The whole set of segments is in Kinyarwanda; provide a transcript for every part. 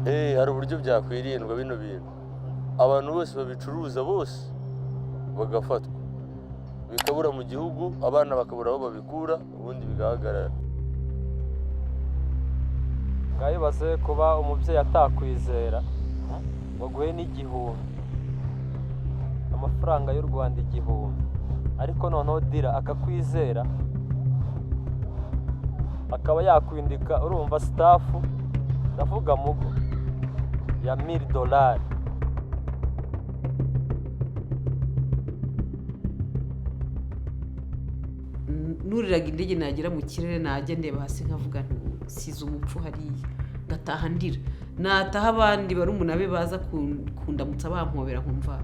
hari uburyo byakwirindwa bino bintu abantu bose babicuruza bose bagafatwa bikabura mu gihugu abana bakabura aho babikura ubundi bigahagarara. Ngayibaze kuba umubyeyi atakwizera ngo guhe n'igihumbi amafaranga y'u Rwanda igihumbi ariko noneho dira akakwizera akaba yakwindika urumva staff ndavuga MUGO ya $1000 nuriraga indege nagera mu kirere najya ndeba hasi nkavuga size umupfu hariya ngataha ndira nataha abandi barumuna be baza kundamutsa bampobera nkumva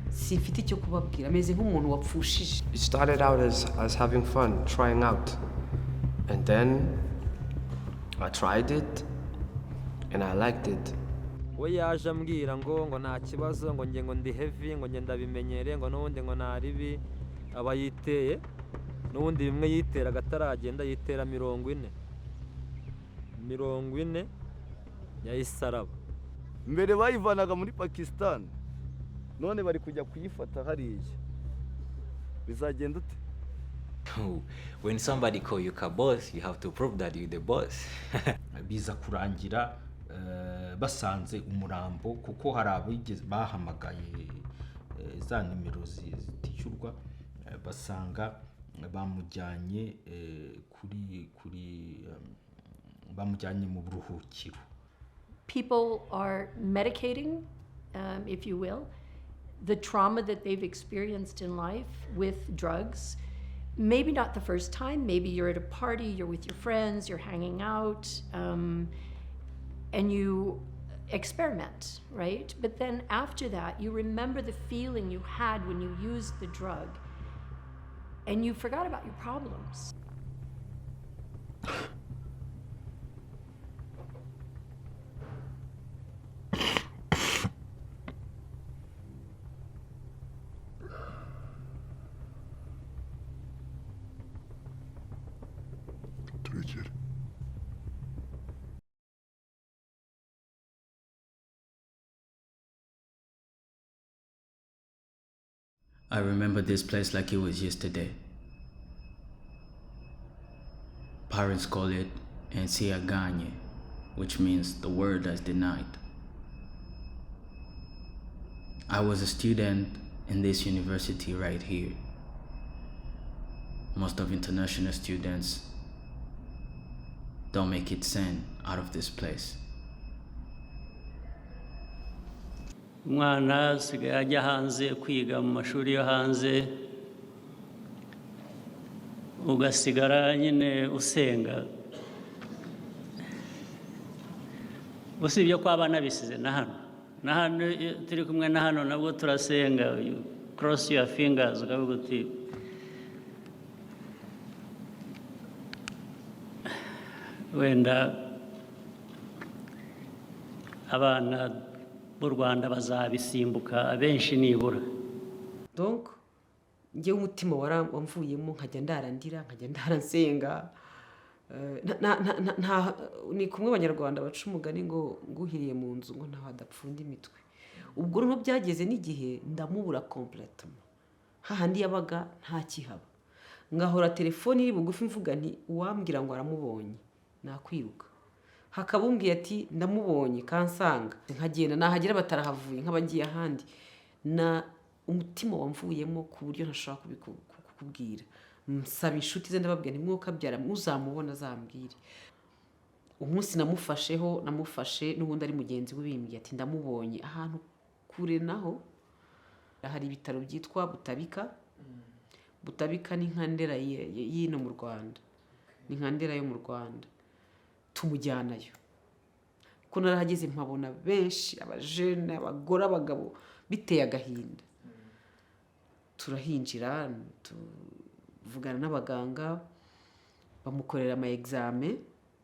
sifite icyo kubabwira ameze nk'umuntu wapfushije. It started out as having fun, trying out, and then I tried it and I liked it. we yaje ambwira ngo nta kibazo ngo nge ngo ndi heavy ngo nge ndabimenyere ngo n'ubundi ngo naribi aba yiteye n'ubundi bimwe yitera gataragenda yitera 40 yayisaraba mbere bayivanaga muri Pakistan none bari kujya kuyifata hariya bizagenda ute? When somebody call you a boss, you have to prove that you're the boss. Biza kurangira basanze umurambo kuko hari abigeze bahamagaye za nimero zitishyurwa basanga bamujyanye bamujyanye mu buruhukiro. People are medicating, if you will, the trauma that they've experienced in life with drugs. Maybe not the first time, maybe you're at a party, you're with your friends, you're hanging out, and you experiment, right? But then after that, you remember the feeling you had when you used the drug, and you forgot about your problems. I remember this place like it was yesterday. Parents call it NCWIRI, which means the word that's denied. I was a student in this university right here. Most of international students don't make it send out of this place. Umwana asigaye ajya hanze kwiga mu mashuri yo hanze ugasigara nyine usenga usibye ko abana bisize na hano turi kumwe na hano nabwo turasenga you cross your fingers ukavuga uti wenda abana b'u Rwanda bazabisimbuka abenshi nibura. Donc ngewe umutima wamvuyemo nkajya ndarandira nkajya ndaransenga ni kumwe abanyarwanda baca umugani ngo nguhiriye mu nzu ngo ntaho adapfunda imitwe. Ubwo rero byageze n'igihe ndamubura complètement hahandi yabaga nta kihaba ngahora telefone iri bugufi mvuga nti uwambwira ngo aramubonye nakwiruka hakabumbwiye ati ndamubonye kansanga nkagenda nahagira batarahavuye nk'abagiye ahandi na umutima wamvuyemo ku buryo ntashaka kukubwira nsaba inshuti ze ndababwira nti mwuka byara muzamubona azambwire. Umunsi namufashe n'ubundi ari mugenzi we bimbwiye ati ndamubonye ahantu kure naho hari ibitaro byitwa Butabika ni nkandera y'ino mu Rwanda ni nkandera yo mu Rwanda tumujyanayo ko narahageze mpabona benshi abajene abagore abagabo biteye agahinda turahinjira tuvugana n'abaganga bamukorera ama examen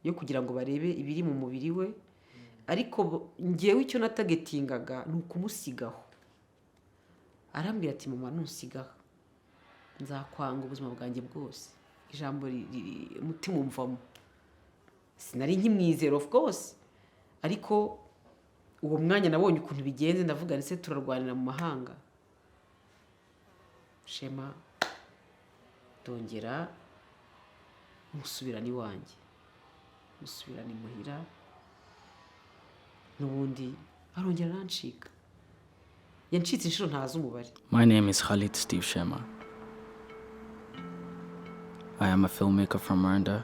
yo kugira ngo barebe ibiri mu mubiri we ariko ngewe icyo natagetingaga ni ukumusigaho arambwira ati mama ntusigaho nzakwanga ubuzima bwanjye bwose ijambo umutima umvamo sinari nkimwizera of course ariko uwo mwanya nabonye ukuntu bigenze ndavuga ndetse turarwanira mu mahanga. Shema ndongera musubirana iwanjye, musubirana imuhira, n'ubundi arongera arancika, yancitse inshuro ntazi umubare. My name is Khalid Steve Shema. I am a filmmaker from Rwanda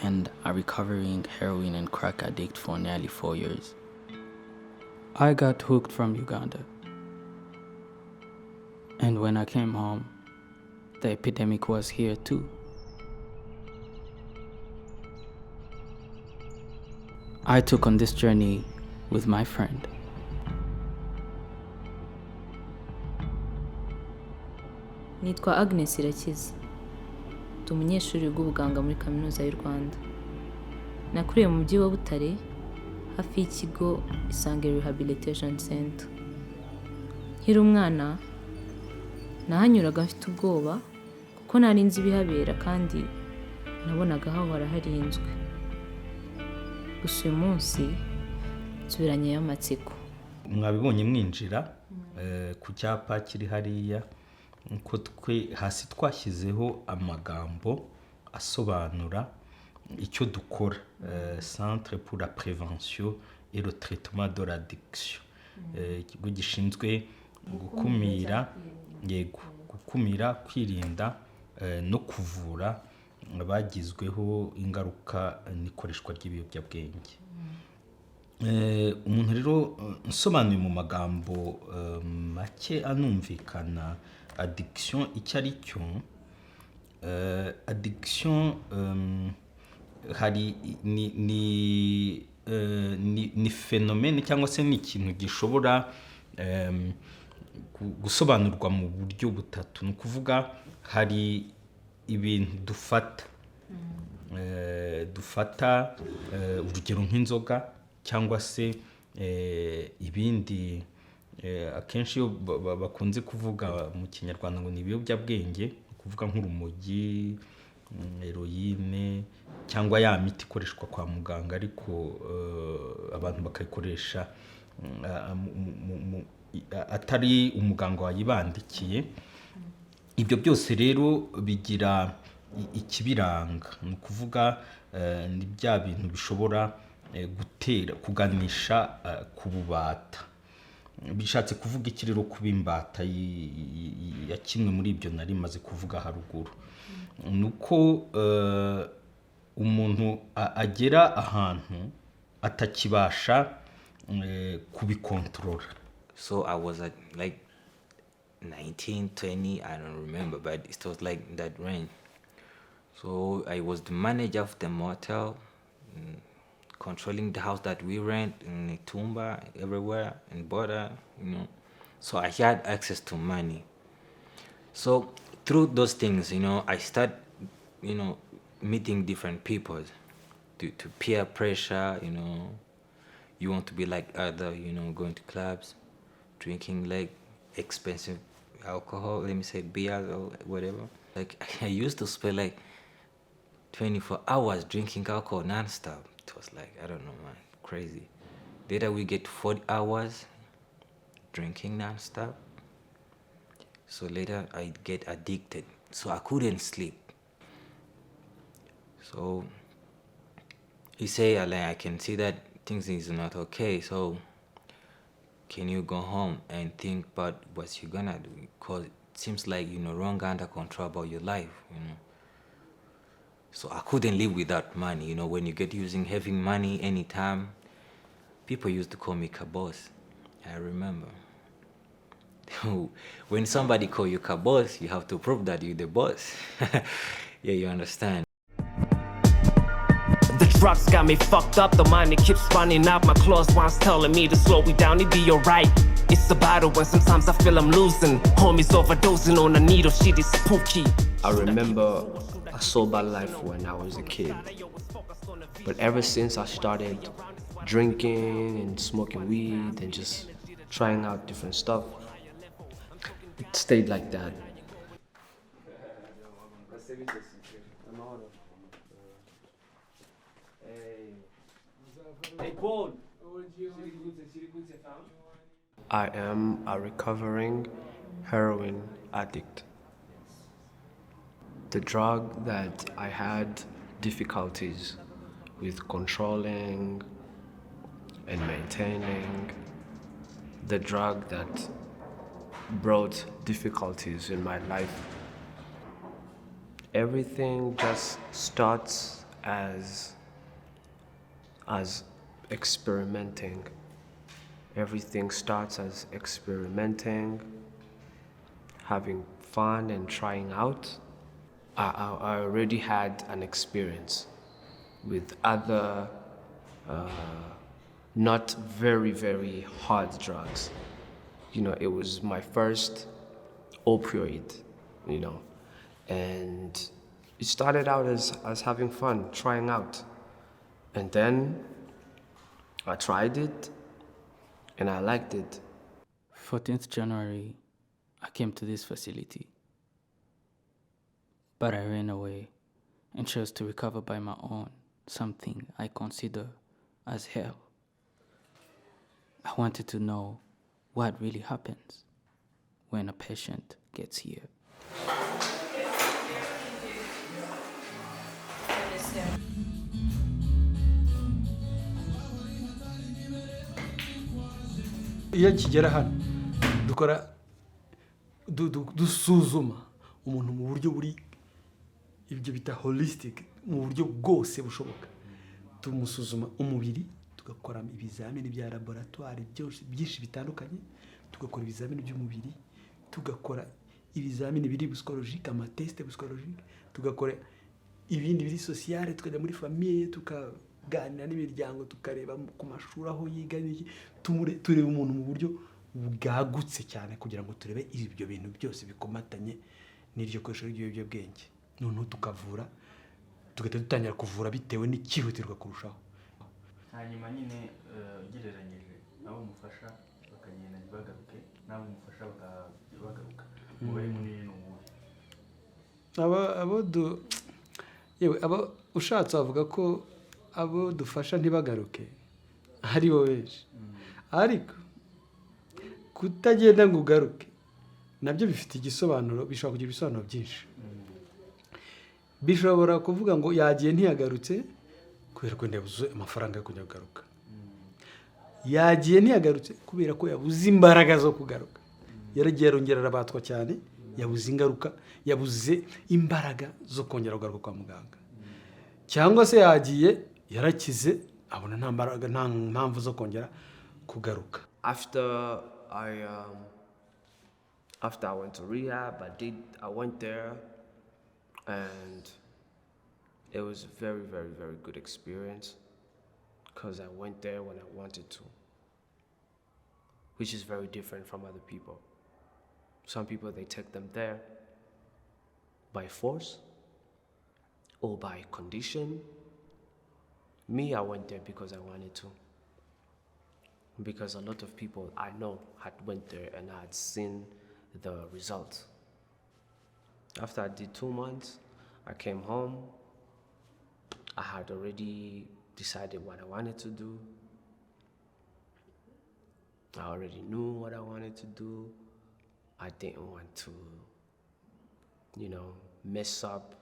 and a recovering heroin and crack addict for nearly 4 years. I got hooked from Uganda. And when I came home, the epidemic was here too. I took on this journey with my friend. Nitwa Agnes Irakiza. Ndi umunyeshuri w'ubuganga muri kaminuza y'u Rwanda. Nakuriye mu mujyi wa Butare hafi y'ikigo Isange Rehabilitation Center. Nkiri umwana nahanyuraga mfite ubwoba kuko nari nzi ibihabera kandi nabonaga hahora harinzwe. Gusa uyu munsi nsubiranye amatsiko. Mwabibonye mwinjira ku cyapa kiri hariya ko twe hasi twashyizeho amagambo asobanura icyo dukora, Centre pour la prévention et le traitement de l'addiction, ikigo gishinzwe gukumira, kwirinda no kuvura abagizweho ingaruka n'ikoreshwa ry'ibiyobyabwenge. Umuntu rero nsobanuye mu magambo make anumvikana addiction icyo ari cyo. Addiction hari ni phénomène cyangwa se ni ikintu gishobora gusobanurwa mu buryo butatu. Ni ukuvuga hari ibintu dufata urugero nk'inzoga cyangwa se ibindi akenshi iyo bakunze kuvuga mu kinyarwanda ngo ni ibiyobyabwenge, kuvuga nk'urumogi, heroine cyangwa ya miti ikoreshwa kwa muganga ariko abantu bakayikoresha atari umuganga wayibandikiye. Ibyo byose rero bigira ikibiranga. Ni ukuvuga ni bya bintu bishobora kuganisha ku bubata. Bishatse kuvuga iki rero kuba imbata ya kimwe muri ibyo nari maze kuvuga haruguru. Nuko umuntu agera ahantu atakibasha kubikontorora. So I was at like 19, 20, I don't remember, but it was like in that range. So I was the manager of the motel, controlling the house that we rent in Tumba, everywhere, in Border, So I had access to money. So through those things, I start, meeting different people to peer pressure, you want to be like other, going to clubs, drinking like expensive alcohol, let me say beer or whatever. Like I used to spend like 24 hours drinking alcohol non-stop. It was like, I don't know, man, crazy. Later we get 40 hours drinking non-stop. So later I get addicted. So I couldn't sleep. So he say, I can see that things is not okay. So can you go home and think about what you're gonna do? Because it seems like you're no longer under control about your life, So I couldn't live without money, when you get having money anytime. People used to call me Kabos. I remember. When somebody call you Kabos, you have to prove that you're the boss. Yeah, you understand. The drugs got me fucked up, the money keeps running out. My claws once telling me to slow it down, it'd be alright. It's a battle when sometimes I feel I'm losing. Homies overdosing on a needle, shit is spooky. I remember a sober life when I was a kid. But ever since I started drinking and smoking weed and just trying out different stuff, it stayed like that. I am a recovering heroin addict. The drug that I had difficulties with controlling and maintaining, the drug that brought difficulties in my life. Everything just starts as experimenting. Everything starts as experimenting, having fun and trying out. I already had an experience with other not very, very hard drugs. You know, it was my first opioid, you know, and it started out as having fun, trying out. And then I tried it and I liked it. 14th January, I came to this facility, but I ran away and chose to recover by my own, something I consider as hell. I wanted to know what really happens when a patient gets here. iyo kigera hano dusuzuma umuntu mu buryo buri ibyo bita holistic, mu buryo bwose bushoboka. Tumusuzuma umubiri, tugakora ibizamini bya laboratoire byinshi bitandukanye, tugakora ibizamini by'umubiri, tugakora ibizamini biri psychologique, amateste psychologique, tugakora ibindi biri sociale, tukajya muri famille, tukaganira n'imiryango, tukareba ku mashuri aho yiga, tureba umuntu mu buryo bwagutse cyane kugira ngo turebe ibyo bintu byose bikomatanye n'iryo koresho ry'ibiyobyabwenge. Noneho tukavura, tugahita dutangira kuvura bitewe n'ikihutirwa kurushaho. hanyuma nyine ugereranyije abo mufasha bakagenda ntibagaruke n'abo mufasha bakagaruka umubare munini ni uwuhe? abo ushatse wavuga ko abo dufasha ntibagaruke ari bo benshi, ariko kutagenda ngo ugaruke nabyo bifite igisobanuro, bishobora kugira ibisobanuro byinshi. Bishobora kuvuga ngo yagiye ntiyagarutse kubera ko yabuze amafaranga yo kujya kugaruka, yagiye ntiyagarutse kubera ko yabuze imbaraga zo kugaruka, yaragiye arongera arabatwa cyane, yabuze imbaraga zo kongera kugaruka kwa muganga, cyangwa se yagiye yarakize abona nta mbaraga, nta mpamvu zo kongera kugaruka. After I went to rehab, I went there, and it was a very, very, very good experience because I went there when I wanted to, which is very different from other people. Some people, they take them there by force or by condition. Me, I went there because I wanted to. Because a lot of people I know had went there and I had seen the results. After I did 2 months, I came home. I had already decided what I wanted to do. I already knew what I wanted to do. I didn't want to, mess up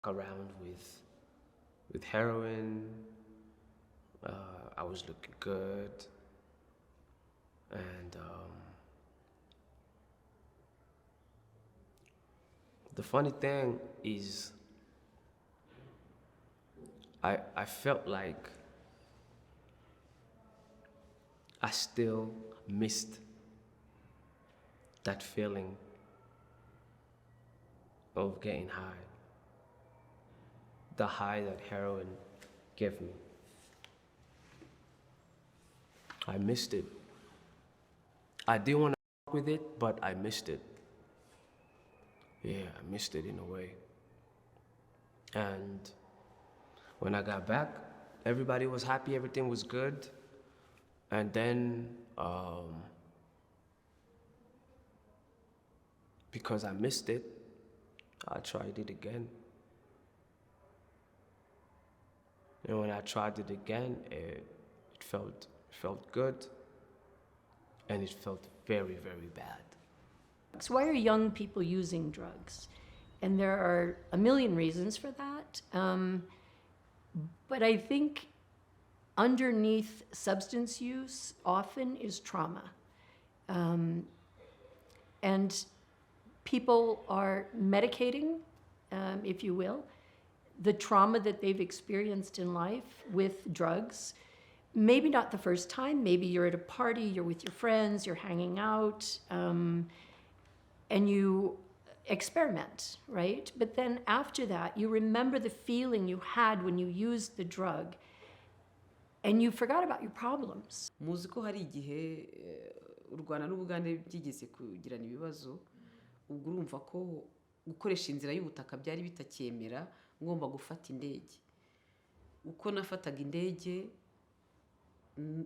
around with heroin. I was looking good, and the funny thing is I felt like I still missed that feeling of getting high, the high that heroin gave me. I missed it. I didn't want to fuck with it, but I missed it. Yeah, I missed it in a way. And when I got back, everybody was happy, everything was good. And then, because I missed it, I tried it again. And when I tried it again, it felt good, and it felt very, very bad. So why are young people using drugs? And there are a million reasons for that. But I think underneath substance use often is trauma. And people are medicating, if you will, the trauma that they've experienced in life with drugs. Maybe not the first time, maybe you're at a party, you're with your friends, you're hanging out, and you experiment, right? But then after that, you remember the feeling you had when you used the drug, and you forgot about your problems. muzi ko hari igihe u Rwanda n'Ubugande byigeze kugirana ibibazo, ubwo urumva ko gukoresha inzira y'ubutaka byari bitacyemera, ngomba gufata indege. Uko nafataga indege,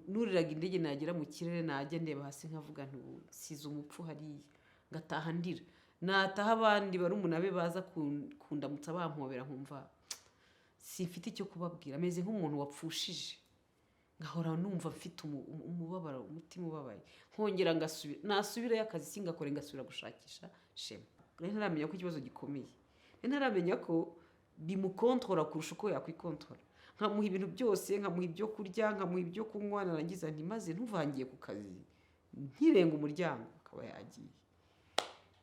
nuriraga indege nagera mu kirere najya ndeba hasi nkavuga nti size umupfu hariya, ngataha ndira. Nataha abandi barumuna be baza kundamutsa bampobera nkumva simfite icyo kubabwira, ameze nk'umuntu wapfushije. Ngahora numva mfite umubabaro, umutima ubabaye. Nkongera ngasubira, nasubirayo akazi singakore, ngasubira gushakisha shema. Ntaramenya ko ikibazo gikomeye. Ntaramenya ko bimukontorora kurusha uko yakwikontorora. Nkamuha ibintu byose, nkamuha ibyo kurya, nkamuha ibyo kunywa, narangiza nti maze ntuvangiye ku kazi, ntirenga umuryango akaba yagiye.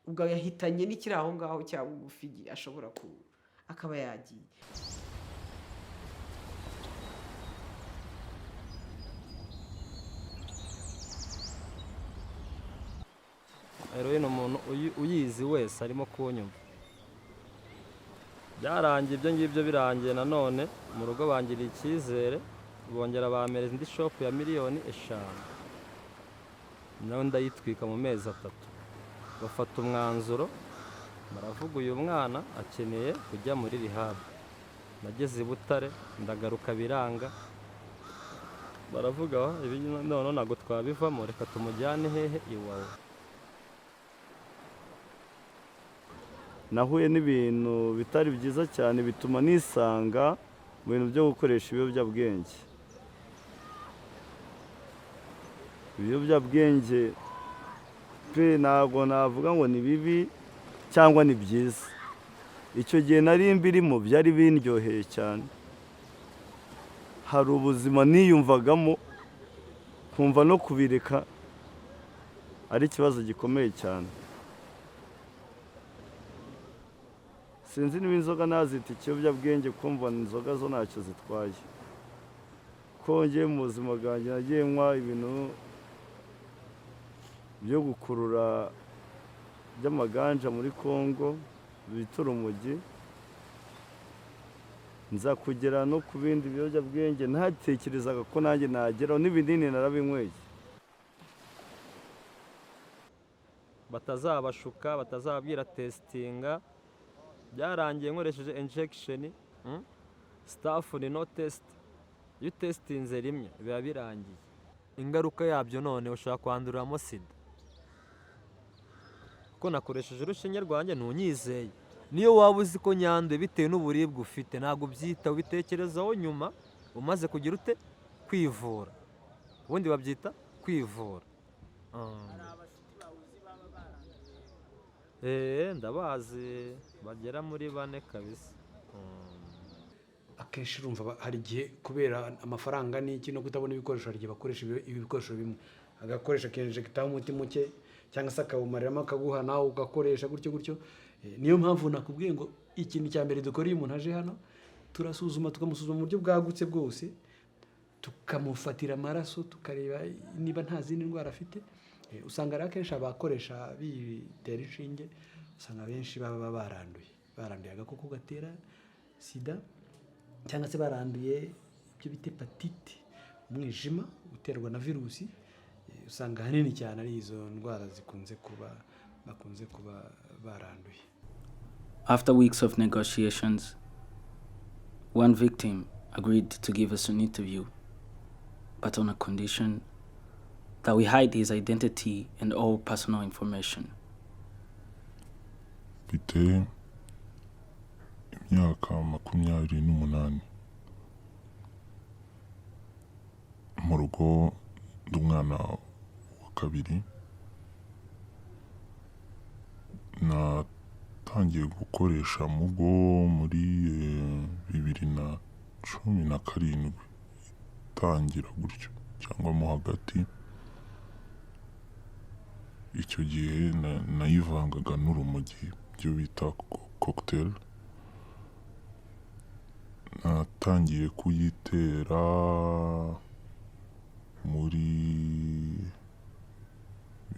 Ubwo yahitanye n'ikiri aho ngaho cya bugufi ashobora akaba yagiye. Heroin umuntu uyizi wese arimo kunyumva. Byarangiye ibyo ngibyo birangiye nanone mu rugo bangiriye icyizere, bongera bamereza indi shop ya miliyoni 5. Nawe ndayitwika mu mezi 3. Bafata umwanzuro, baravuga uyu mwana akeneye kujya muri rehab. Nageze i Butare, ndagaruka biranga. Baravuga ibi none ntago twabivamo, reka tumujyane hehe iwawe. Nahuye n'ibintu bitari byiza cyane bituma nisanga mu bintu byo gukoresha ibiyobyabwenge. Ibiyobyabwenge pe ntabwo navuga ngo ni bibi cyangwa ni byiza. Icyo gihe nari mbirimo byari bindyoheye cyane. Hari ubuzima niyumvagamo, kumva no kubireka ari ikibazo gikomeye cyane. Sinzi niba inzoga nazita ikiyobyabwenge, kumva inzoga zo ntacyo zitwaye. Ko ngiye mu buzima bwanjye nagiye nywa ibintu byo gukurura by'amaganja muri Congo bita urumogi, nza kugera no ku bindi biyobyabwenge ntatekerezaga ko nanjye nageraho, n'ibinini narabinyweye. Batazabashuka, batazababwira testinga. Byarangiye nkoresheje injection, staff ni no test. Iyo testinze rimwe biba birangiye. Ingaruka yabyo none ushaka kwanduramo sida. Ko nakoresheje urushinge rwanjye ntunyizeye. Niyo waba uzi ko nyanduye bitewe n'uburibwe ufite, ntabwo ubyita, ubitekerezaho nyuma umaze kugira ute kwivura. Ubundi babyita kwivura. Ndabazi bagera muri 4 kabisa. Akenshi urumva hari igihe kubera amafaranga n'iki no kutabona ibikoresho, hari igihe bakoresha ibikoresho bimwe, agakoresha kenjekitaho umuti muke cyangwa se akawumariramo akaguha nawe ugakoresha gutyo. Niyo mpamvu nakubwiye ngo ikintu cya mbere dukora iyo umuntu aje hano, turasuzuma tukamusuzuma mu buryo bwagutse bwose, tukamufatira amaraso tukareba niba nta zindi ndwara afite. Usanga rero akenshi abakoresha bitera inshinge usanga benshi baba baranduye agakoko gatera sida, cyangwa se baranduye ibyo bita hepatite, umwijima uterwa na virusi. Usanga hanini cyane ari izo ndwara bakunze kuba baranduye. After weeks of negotiations, one victim agreed to give us an interview, but on a condition that we hide his identity and all personal information. Mfite imyaka 28. mu rugo nd'umwana wa kabiri natangiye gukoresha MUGO muri 2017 tangira gutyo cyangwa mo hagati. Icyo gihe nayivangaga n'urumogi byo bita cocktail. Natangiye kuyitera muri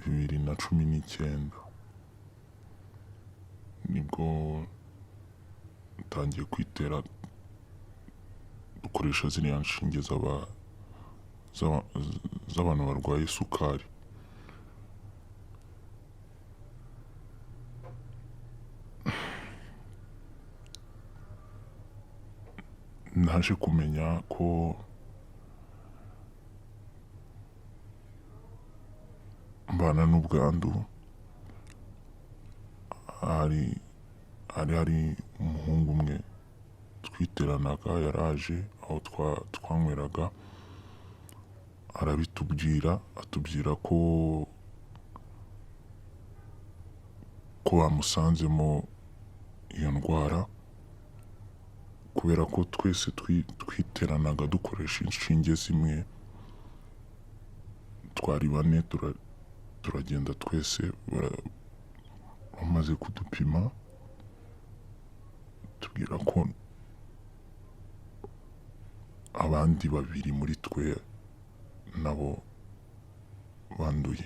2019 nibwo ntangiye kwitera dukoresha ziriya nshinge z'abantu barwaye isukari. Naje kumenya ko mbana n'ubwandu. hari umuhungu umwe twiteranaga yaraje aho twanyweraga arabitubwira, atubwira ko bamusanzemo iyo ndwara kubera ko twese twiteranaga dukoresha inshinge zimwe. Twari bane turagenda twese bamaze kudupima tubwira ko abandi babiri muri twe nabo banduye.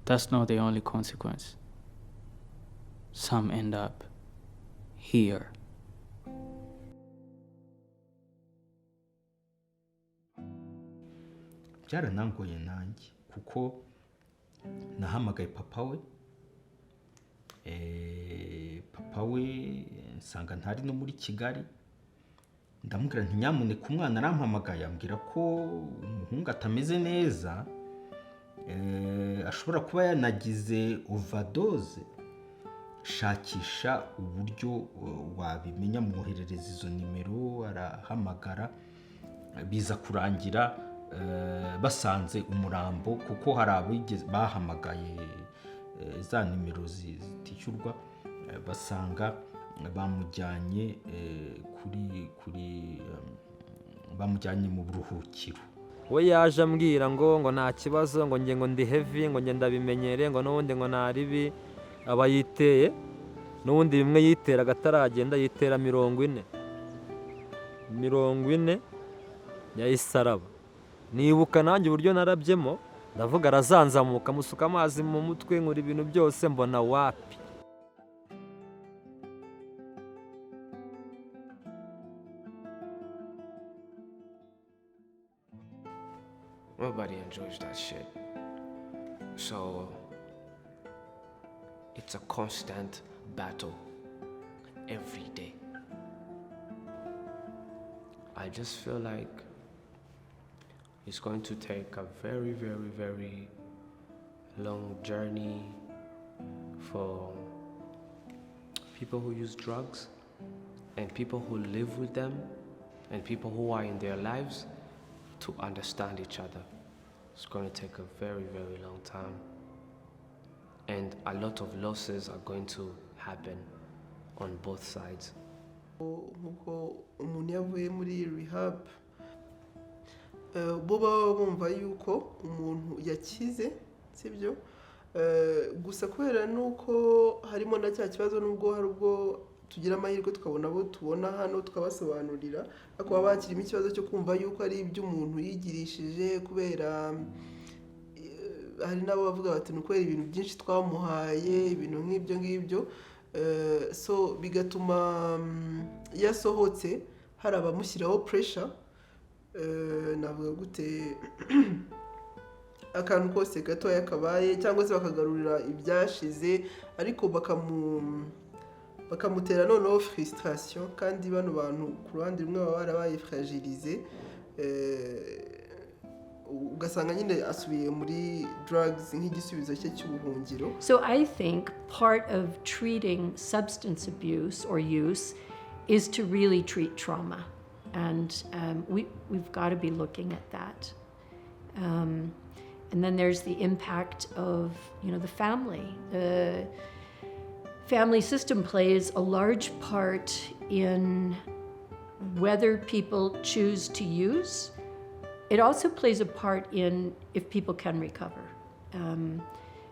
That's not the only consequence. Some end up here. Byaranangoye nanjye kuko nahamagaye papa we. Papa we nsanga ntari no muri Kigali. Ndamubwira nti nyamuneka umwana arampamagaye ambwira ko umuhungu atameze neza, ashobora kuba yanagize overdose. Shakisha uburyo wabimenya, mwoherereza izo nimero, arahamagara. Biza kurangira basanze umurambo kuko hari abigeze bahamagaye za nimero zitishyurwa, basanga bamujyanye bamujyanye mu buruhukiro. We yaje ambwira ngo nta kibazo, ngo ndi heavy, ngo ndabimenyere, ngo n'ubundi ngo nta ribi aba yiteye, n'ubundi bimwe yiteraga ataragenda yitera 40 yayisaraba. Nibuka nanjye uburyo narabyemo, ndavuga arazanzamuka musuka amazi mu mutwe nkuri ibintu byose mbona wapi. Nobody enjoys that shit. So it's a constant battle every day. I just feel like it's going to take a very, very, very long journey for people who use drugs and people who live with them and people who are in their lives to understand each other. It's going to take a very, very long time. And a lot of losses are going to happen on both sides. Nkuko umuntu yavuye muri rehab, bo baba bumva yuko umuntu yakize, sibyo? Gusa kubera nuko harimo na cya kibazo nubwo hari ubwo tugira amahirwe tukabona abo tubona hano tukabasobanurira, ariko baba bakirimo ikibazo cyo kumva yuko ari ibyo umuntu yigirishije, kubera hari nabo bavuga bati nukwera ibintu byinshi twamuhaye, ibintu nk'ibyo ngibyo. So bigatuma yasohotse hari abamushyiraho pressure, navuga gute, akantu kose gatoya kabaye cyangwa se bakagarurira ibyashize, ariko bakamutera noneho frustration kandi bano bantu ku ruhande rumwe baba barabaye fragilize ugasanga nyine asubiye muri drugs nk'igisubizo cye cy'ubuhungiro. So I think part of treating substance abuse or use is to really treat trauma, and we've got to be looking at that. And then there's the impact of, you know, the family. The family system plays a large part in whether people choose to use. It also plays a part in if people can recover.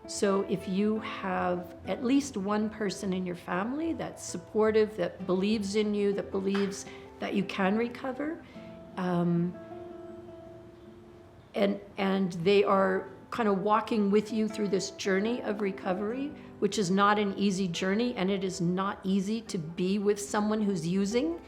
So if you have at least one person in your family that's supportive, that believes in you, that believes that you can recover, and they are kind of walking with you through this journey of recovery, which is not an easy journey, and it is not easy to be with someone who's using.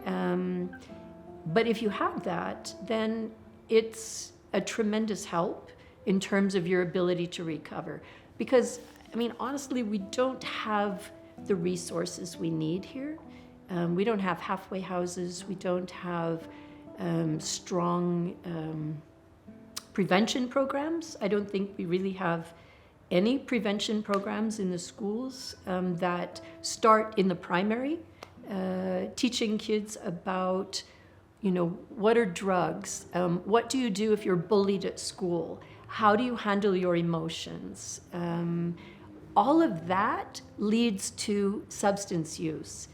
But if you have that, then it's a tremendous help in terms of your ability to recover. Because, I mean, honestly, we don't have the resources we need here. We don't have halfway houses. We don't have strong prevention programs. I don't think we really have any prevention programs in the schools that start in the primary, teaching kids about, you know, what are drugs? What do you do if you're bullied at school? How do you handle your emotions? All of that leads to substance use.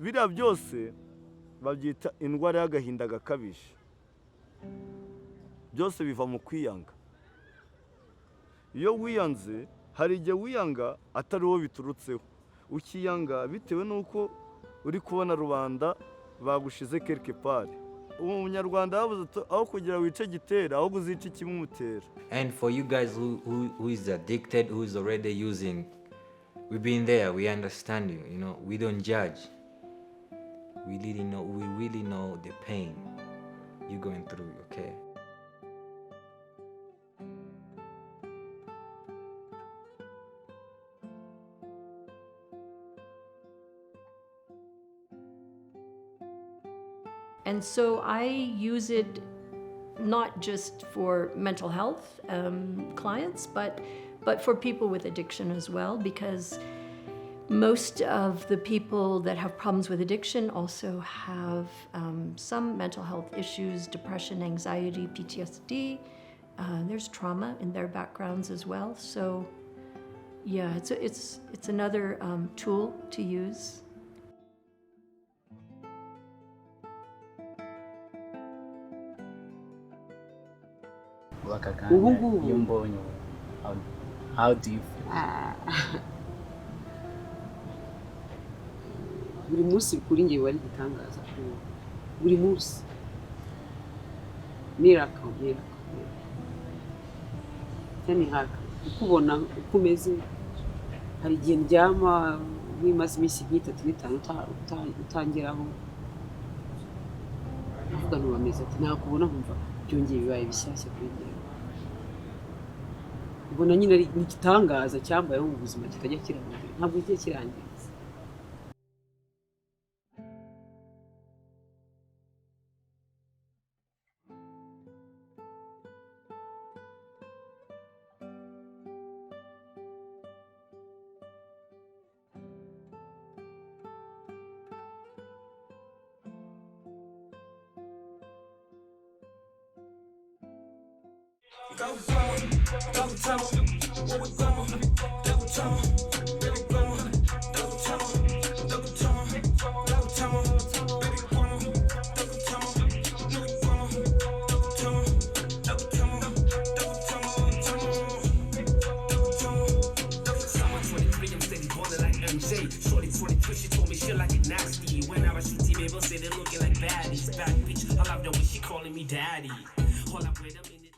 Biriya byose babyita indwara y'agahinda gakabije. Byose biva mu kwiyanga. Iyo wiyanze, hari igihe wiyanga atari wowe biturutseho. Ukiyanga bitewe n'uko uri kubona rubanda bagushize quelque part. Umunyarwanda yavuze aho kugira wice gitera aho guzica ikimumutera. And for you guys who is addicted, who is already using, we've been there, we understand you, you know, we don't judge. We really know the pain you're going through, okay? And so I use it not just for mental health clients, but for people with addiction as well, because most of the people that have problems with addiction also have some mental health issues, depression, anxiety, PTSD. There's trauma in their backgrounds as well. So yeah, it's another tool to use. How do you feel? Buri munsi kuri njye wari gitangaza buri munsi miracle cyane haka ukubona uko umeze. Hari igihe ndyama wimaze iminsi 3-5 utangeraho avuga n'ubameze ati nakubona nkumva byongeye bibaye bishyashya kuri njye. Ubona nyine ari igitangaza cyambayeho mu buzima kitajya kirangira, ntabwo igiye kirangira. Shorty 23, she told me she like it nasty. When I was shooting, baby, say they looking like baddies. Bad bitch, I love the way she calling me daddy. Hold up, wait a minute.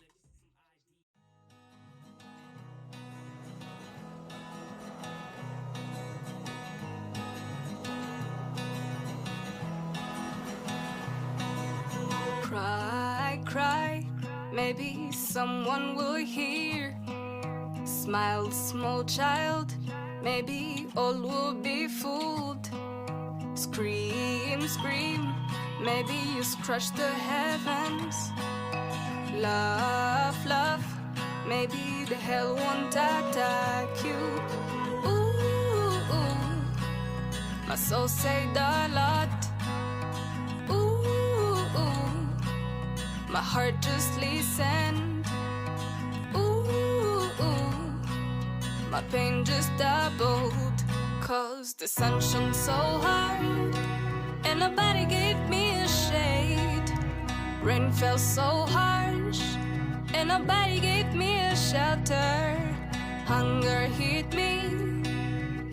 Cry, cry, maybe someone will hear. Smile, small child, maybe all will be fooled. and scream. Maybe you scratch the heavens. Love, love, maybe the hell won't attack you. Ooh, ooh. My soul said a lot. Ooh, ooh. My heart just listened. Ooh, ooh. My pain just doubled. 'Cause the sun shone so hard and nobody gave me a shade. Rain fell so harsh and nobody gave me a shelter. Hunger hit me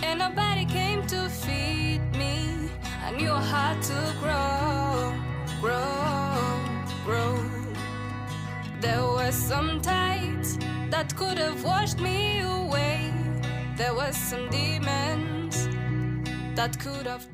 and nobody came to feed me. I knew I had to grow, grow, grow. There were some tides that could have washed me away. There were some demons that could have